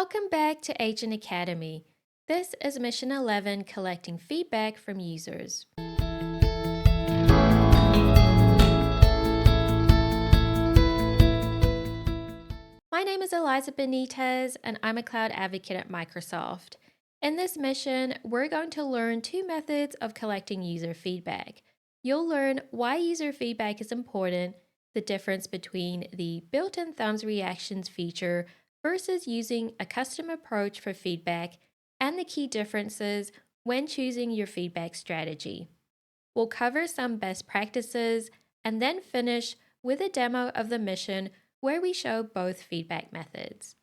Welcome back to Agent Academy. This is Mission 11, collecting feedback from users. My name is Elaiza Benitez, and I'm a cloud advocate at Microsoft. In this mission, we're going to learn two methods of collecting user feedback. You'll learn why user feedback is important, the difference between the built-in thumbs reactions feature versus using a custom approach for feedback, and the key differences when choosing your feedback strategy. We'll cover some best practices and then finish with a demo of the mission where we show both feedback methods.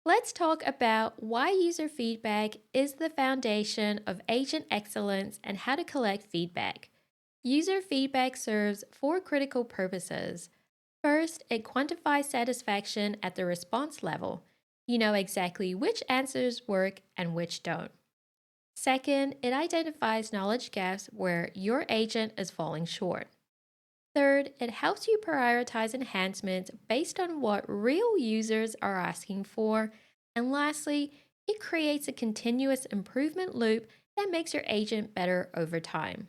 Let's talk about why user feedback is the foundation of agent excellence and how to collect feedback. User feedback serves four critical purposes. First, it quantifies satisfaction at the response level. You know exactly which answers work and which don't. Second, it identifies knowledge gaps where your agent is falling short. Third, it helps you prioritize enhancements based on what real users are asking for. And lastly, it creates a continuous improvement loop that makes your agent better over time.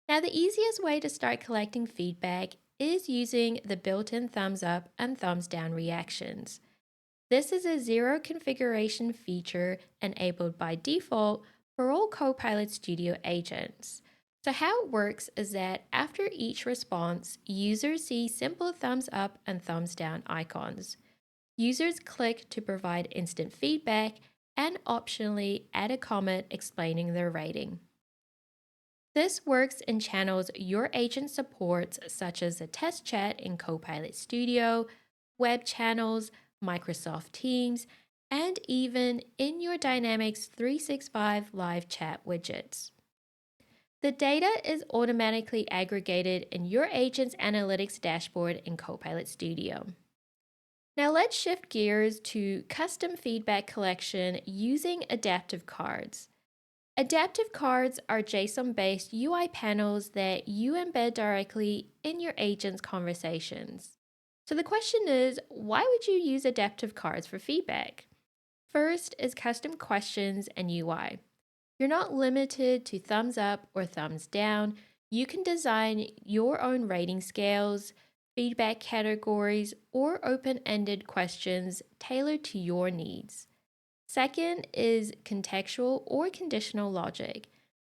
Now, the easiest way to start collecting feedback is using the built-in thumbs up and thumbs down reactions. This is a zero configuration feature enabled by default for all Copilot Studio agents. So, how it works is that after each response, users see simple thumbs up and thumbs down icons. Users click to provide instant feedback and optionally add a comment explaining their rating. This works in channels your agent supports, such as a test chat in Copilot Studio, web channels, Microsoft Teams, and even in your Dynamics 365 live chat widgets. The data is automatically aggregated in your agent's analytics dashboard in Copilot Studio. Now let's shift gears to custom feedback collection using adaptive cards. Adaptive cards are JSON-based UI panels that you embed directly in your agent's conversations. So the question is, why would you use adaptive cards for feedback? First is custom questions and UI. You're not limited to thumbs up or thumbs down. You can design your own rating scales, feedback categories, or open-ended questions tailored to your needs. Second is contextual or conditional logic.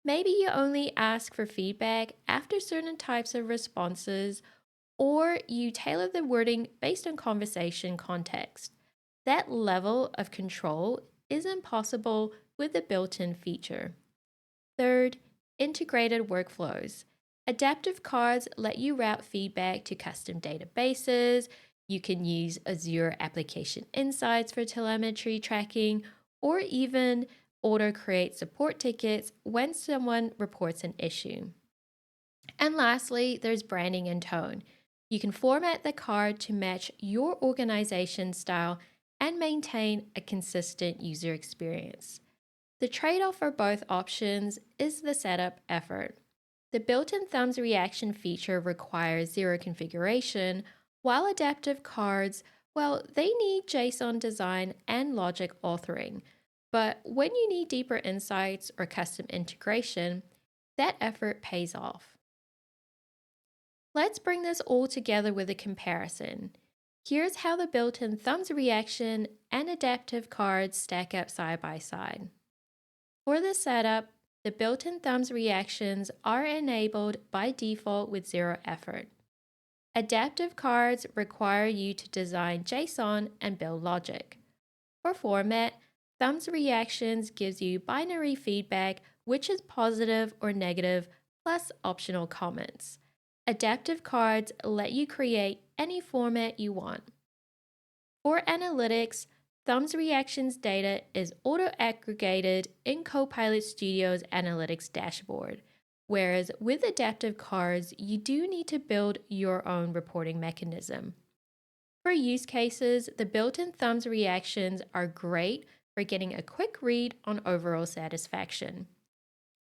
Maybe you only ask for feedback after certain types of responses, or you tailor the wording based on conversation context. That level of control isn't possible with the built-in feature. Third, integrated workflows. Adaptive cards let you route feedback to custom databases. You can use Azure Application Insights for telemetry tracking, or even auto-create support tickets when someone reports an issue. And lastly, there's branding and tone. You can format the card to match your organization style and maintain a consistent user experience. The trade-off for both options is the setup effort. The built-in thumbs reaction feature requires zero configuration, while adaptive cards, well, they need JSON design and logic authoring. But when you need deeper insights or custom integration, that effort pays off. Let's bring this all together with a comparison. Here's how the built-in thumbs reaction and adaptive cards stack up side by side. For the setup, the built-in thumbs reactions are enabled by default with zero effort. Adaptive cards require you to design JSON and build logic. For format, thumbs reactions gives you binary feedback, which is positive or negative, plus optional comments. Adaptive cards let you create any format you want. For analytics, thumbs reactions data is auto-aggregated in Copilot Studio's analytics dashboard, whereas with adaptive cards, you do need to build your own reporting mechanism. For use cases, the built-in thumbs reactions are great for getting a quick read on overall satisfaction.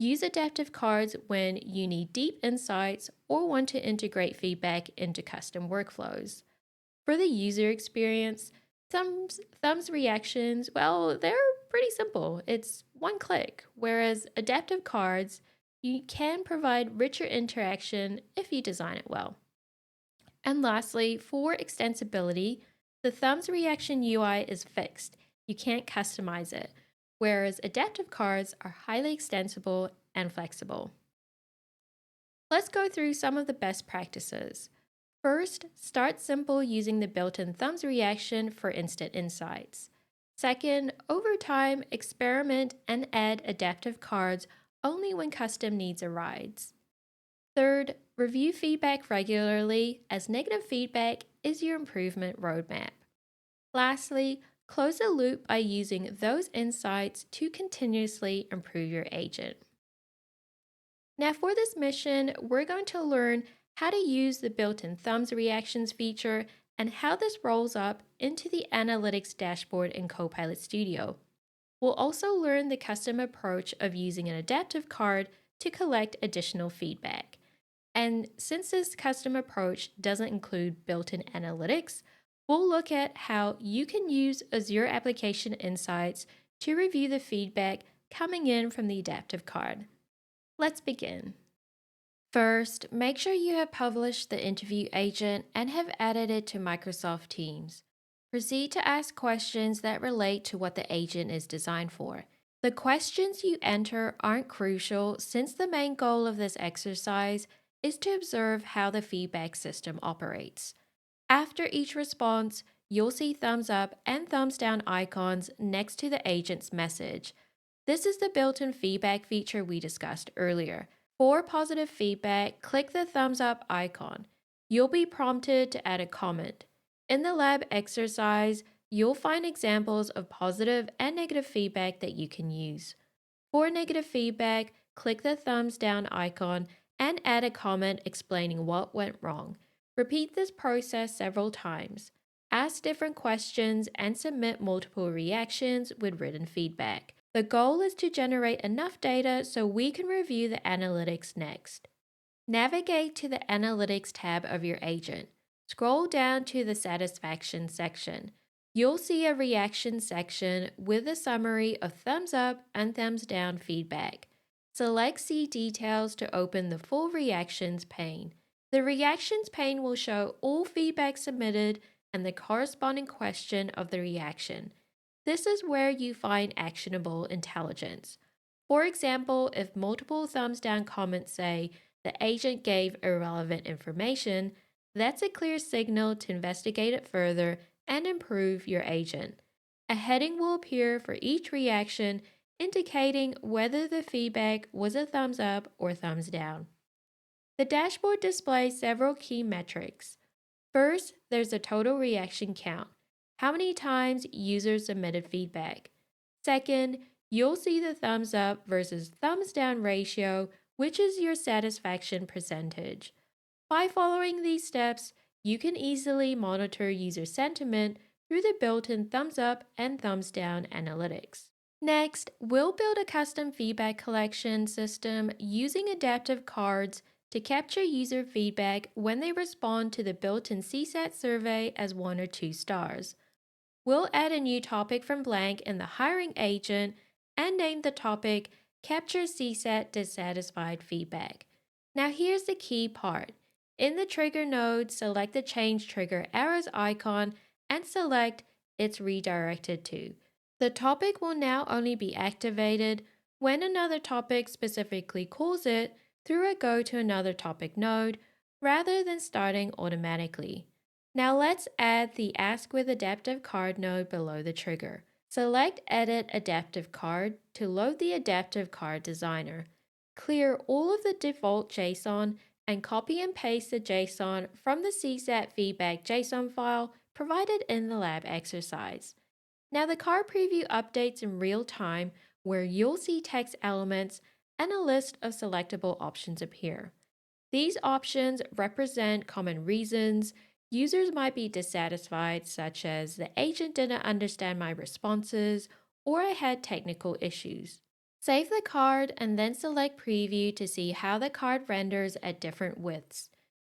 Use adaptive cards when you need deep insights or want to integrate feedback into custom workflows. For the user experience, Thumbs reactions, well, they're pretty simple. It's one click, whereas adaptive cards, you can provide richer interaction if you design it well. And lastly, for extensibility, the thumbs reaction UI is fixed. You can't customize it, whereas adaptive cards are highly extensible and flexible. Let's go through some of the best practices. First, start simple using the built-in thumbs reaction for instant insights. Second, over time, experiment and add adaptive cards only when custom needs arise. Third, review feedback regularly, as negative feedback is your improvement roadmap. Lastly, close the loop by using those insights to continuously improve your agent. Now, for this mission, we're going to learn how to use the built in thumbs reactions feature and how this rolls up into the analytics dashboard in Copilot Studio. We'll also learn the custom approach of using an adaptive card to collect additional feedback. And since this custom approach doesn't include built in analytics, we'll look at how you can use Azure Application Insights to review the feedback coming in from the adaptive card. Let's begin. First, make sure you have published the interview agent and have added it to Microsoft Teams. Proceed to ask questions that relate to what the agent is designed for. The questions you enter aren't crucial since the main goal of this exercise is to observe how the feedback system operates. After each response, you'll see thumbs up and thumbs down icons next to the agent's message. This is the built-in feedback feature we discussed earlier. For positive feedback, click the thumbs up icon. You'll be prompted to add a comment. In the lab exercise, you'll find examples of positive and negative feedback that you can use. For negative feedback, click the thumbs down icon and add a comment explaining what went wrong. Repeat this process several times. Ask different questions and submit multiple reactions with written feedback. The goal is to generate enough data so we can review the analytics next. Navigate to the Analytics tab of your agent. Scroll down to the Satisfaction section. You'll see a reaction section with a summary of thumbs up and thumbs down feedback. Select See Details to open the full reactions pane. The reactions pane will show all feedback submitted and the corresponding question of the reaction. This is where you find actionable intelligence. For example, if multiple thumbs down comments say the agent gave irrelevant information, that's a clear signal to investigate it further and improve your agent. A heading will appear for each reaction indicating whether the feedback was a thumbs up or thumbs down. The dashboard displays several key metrics. First, there's a total reaction count, how many times users submitted feedback. Second, you'll see the thumbs up versus thumbs down ratio, which is your satisfaction percentage. By following these steps, you can easily monitor user sentiment through the built-in thumbs up and thumbs down analytics. Next, we'll build a custom feedback collection system using adaptive cards to capture user feedback when they respond to the built-in CSAT survey as 1 or 2 stars. We'll add a new topic from blank in the hiring agent and name the topic Capture CSAT Dissatisfied Feedback. Now here's the key part. In the trigger node, select the Change Trigger Arrows icon and select It's Redirected to. The topic will now only be activated when another topic specifically calls it through a Go to Another Topic node rather than starting automatically. Now let's add the Ask with Adaptive Card node below the trigger. Select Edit Adaptive Card to load the Adaptive Card Designer. Clear all of the default JSON and copy and paste the JSON from the CSAT feedback JSON file provided in the lab exercise. Now the card preview updates in real time where you'll see text elements and a list of selectable options appear. These options represent common reasons users might be dissatisfied, such as the agent didn't understand my responses or I had technical issues. Save the card and then select Preview to see how the card renders at different widths.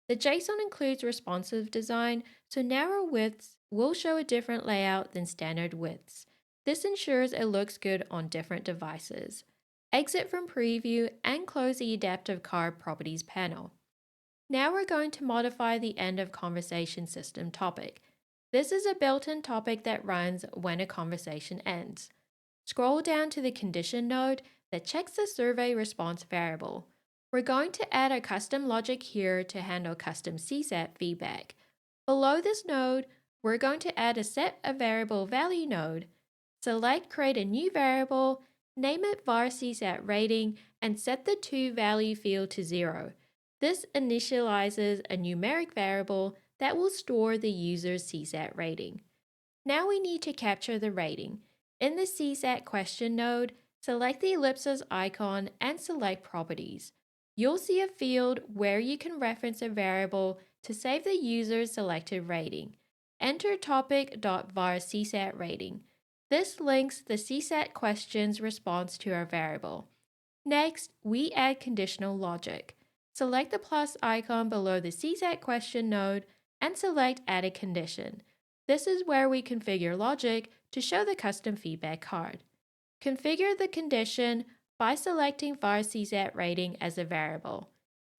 The JSON includes responsive design, so narrow widths will show a different layout than standard widths. This ensures it looks good on different devices. Exit from Preview and close the Adaptive Card Properties panel. Now we're going to modify the end of conversation system topic. This is a built-in topic that runs when a conversation ends. Scroll down to the condition node that checks the survey response variable. We're going to add a custom logic here to handle custom CSAT feedback. Below this node, we're going to add a set a variable value node. Select Create a new variable, name it var CSAT rating, and set the toValue field to 0. This initializes a numeric variable that will store the user's CSAT rating. Now we need to capture the rating. In the CSAT question node, select the ellipsis icon and select Properties. You'll see a field where you can reference a variable to save the user's selected rating. Enter topic.var CSAT rating. This links the CSAT question's response to our variable. Next, we add conditional logic. Select the plus icon below the CSAT question node and select Add a Condition. This is where we configure logic to show the custom feedback card. Configure the condition by selecting var CSAT rating as a variable.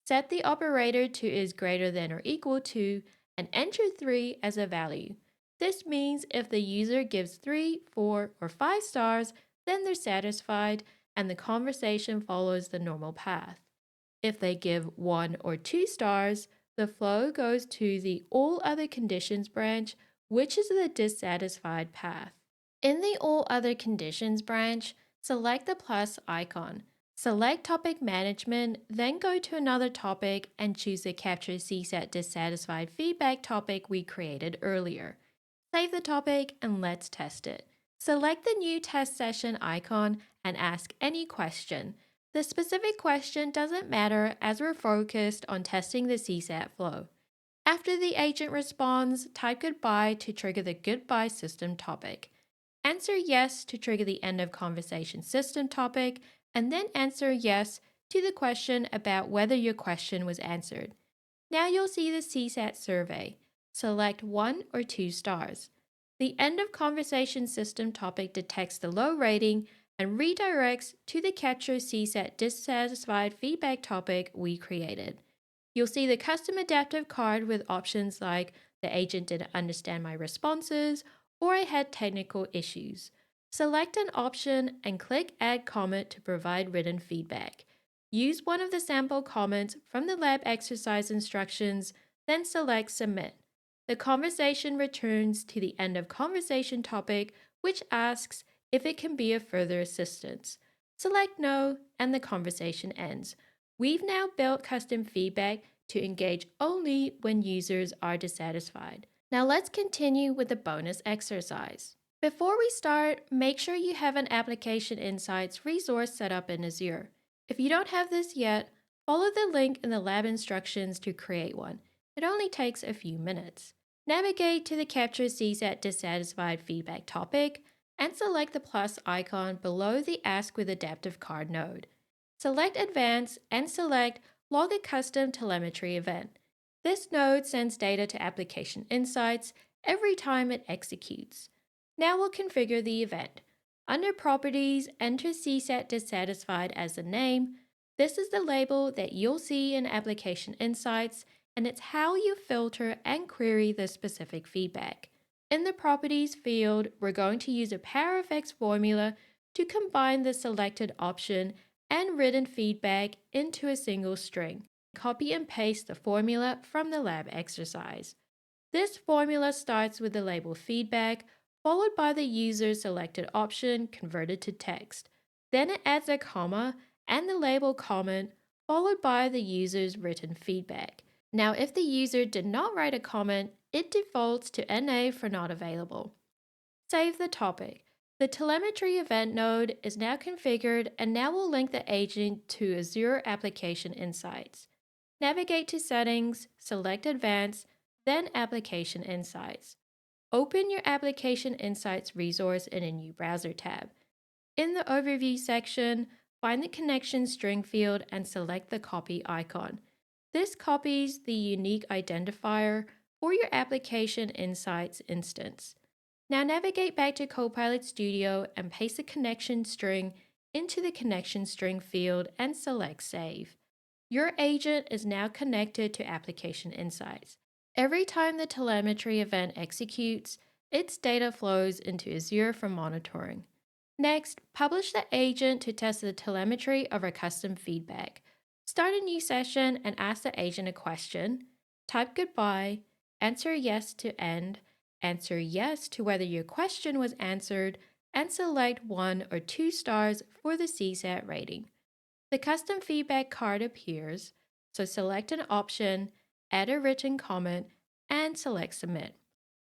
Set the operator to is greater than or equal to and enter 3 as a value. This means if the user gives 3, 4, or 5 stars, then they're satisfied and the conversation follows the normal path. If they give 1 or 2 stars, the flow goes to the All Other Conditions branch, which is the dissatisfied path. In the All Other Conditions branch, select the plus icon. Select Topic Management, then go to another topic and choose the Capture CSAT Dissatisfied Feedback topic we created earlier. Save the topic and let's test it. Select the New Test Session icon and ask any question. The specific question doesn't matter as we're focused on testing the CSAT flow. After the agent responds, type goodbye to trigger the goodbye system topic. Answer yes to trigger the end of conversation system topic, and then answer yes to the question about whether your question was answered. Now you'll see the CSAT survey. Select 1 or 2 stars. The end of conversation system topic detects the low rating and redirects to the Capture CSAT Dissatisfied Feedback topic we created. You'll see the custom adaptive card with options like the agent didn't understand my responses or I had technical issues. Select an option and click Add Comment to provide written feedback. Use one of the sample comments from the lab exercise instructions, then select Submit. The conversation returns to the end of conversation topic, which asks if it can be of further assistance. Select No, and the conversation ends. We've now built custom feedback to engage only when users are dissatisfied. Now let's continue with the bonus exercise. Before we start, make sure you have an Application Insights resource set up in Azure. If you don't have this yet, follow the link in the lab instructions to create one. It only takes a few minutes. Navigate to the Capture CSAT Dissatisfied Feedback topic and select the plus icon below the Ask with Adaptive Card node. Select Advanced and select Log a Custom Telemetry event. This node sends data to Application Insights every time it executes. Now we'll configure the event. Under Properties, enter CSAT Dissatisfied as the name. This is the label that you'll see in Application Insights, and it's how you filter and query the specific feedback. In the Properties field, we're going to use a PowerFX formula to combine the selected option and written feedback into a single string. Copy and paste the formula from the lab exercise. This formula starts with the label feedback, followed by the user's selected option converted to text. Then it adds a comma and the label comment, followed by the user's written feedback. Now, if the user did not write a comment, it defaults to NA for not available. Save the topic. The telemetry event node is now configured and now will link the agent to Azure Application Insights. Navigate to Settings, select Advanced, then Application Insights. Open your Application Insights resource in a new browser tab. In the Overview section, find the connection string field and select the copy icon. This copies the unique identifier for your Application Insights instance. Now navigate back to Copilot Studio and paste the connection string into the connection string field and select Save. Your agent is now connected to Application Insights. Every time the telemetry event executes, its data flows into Azure for monitoring. Next, publish the agent to test the telemetry of our custom feedback. Start a new session and ask the agent a question. Type goodbye, answer yes to end, answer yes to whether your question was answered, and select 1 or 2 stars for the CSAT rating. The custom feedback card appears, so select an option, add a written comment, and select Submit.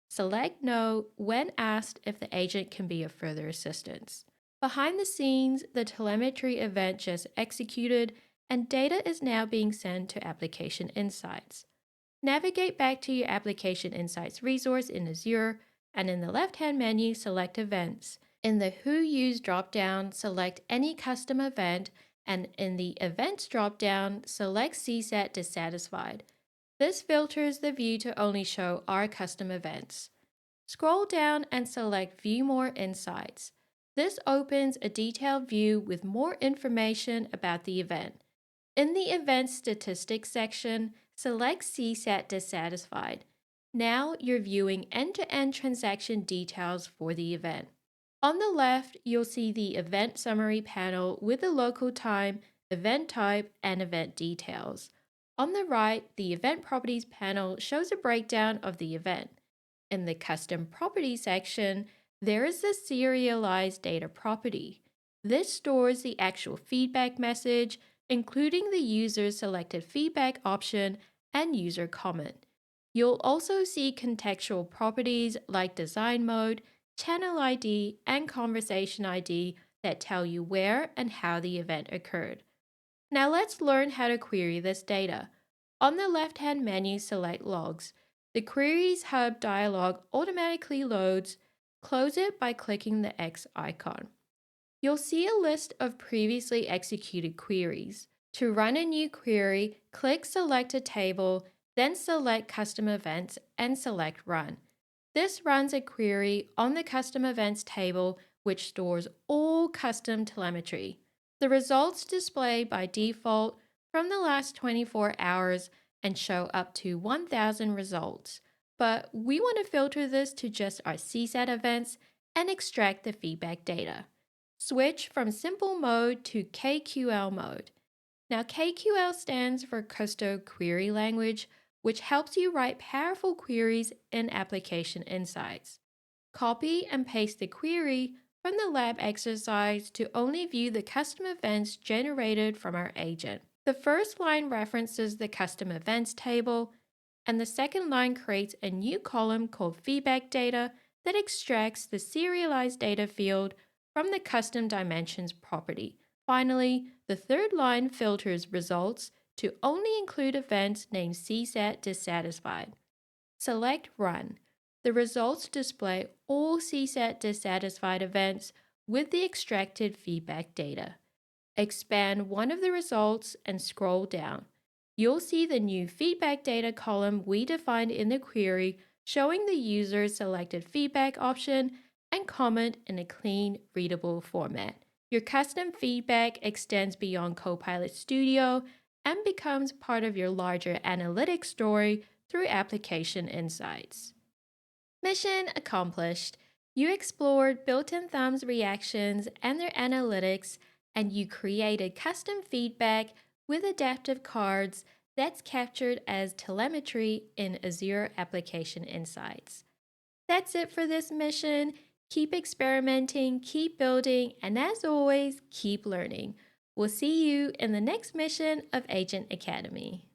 Select No when asked if the agent can be of further assistance. Behind the scenes, the telemetry event just executed, and data is now being sent to Application Insights. Navigate back to your Application Insights resource in Azure, and in the left-hand menu, select Events. In the Who Used dropdown, select any custom event, and in the Events dropdown, select CSAT Dissatisfied. This filters the view to only show our custom events. Scroll down and select View More Insights. This opens a detailed view with more information about the event. In the Event Statistics section, select CSAT Dissatisfied. Now you're viewing end-to-end transaction details for the event. On the left, you'll see the Event Summary panel with the local time, event type, and event details. On the right, the Event Properties panel shows a breakdown of the event. In the Custom Properties section, there is the Serialized Data property. This stores the actual feedback message, including the user's selected feedback option and user comment. You'll also see contextual properties like Design Mode, Channel ID, and Conversation ID that tell you where and how the event occurred. Now let's learn how to query this data. On the left-hand menu, select Logs. The Queries Hub dialog automatically loads. Close it by clicking the X icon. You'll see a list of previously executed queries. To run a new query, click Select a Table, then select Custom Events and select Run. This runs a query on the Custom Events table, which stores all custom telemetry. The results display by default from the last 24 hours and show up to 1,000 results. But we want to filter this to just our CSAT events and extract the feedback data. Switch from Simple Mode to KQL mode. Now, KQL stands for Custom Query Language, which helps you write powerful queries in Application Insights. Copy and paste the query from the lab exercise to only view the custom events generated from our agent. The first line references the custom events table, and the second line creates a new column called Feedback Data that extracts the serialized data field from the custom dimensions property. Finally, the third line filters results to only include events named CSAT Dissatisfied. Select Run. The results display all CSAT dissatisfied events with the extracted feedback data. Expand one of the results and scroll down. You'll see the new feedback data column we defined in the query, showing the user's selected feedback option and comment in a clean, readable format. Your custom feedback extends beyond Copilot Studio and becomes part of your larger analytics story through Application Insights. Mission accomplished. You explored built-in thumbs reactions and their analytics, and you created custom feedback with adaptive cards that's captured as telemetry in Azure Application Insights. That's it for this mission. Keep experimenting, keep building, and as always, keep learning. We'll see you in the next mission of Agent Academy.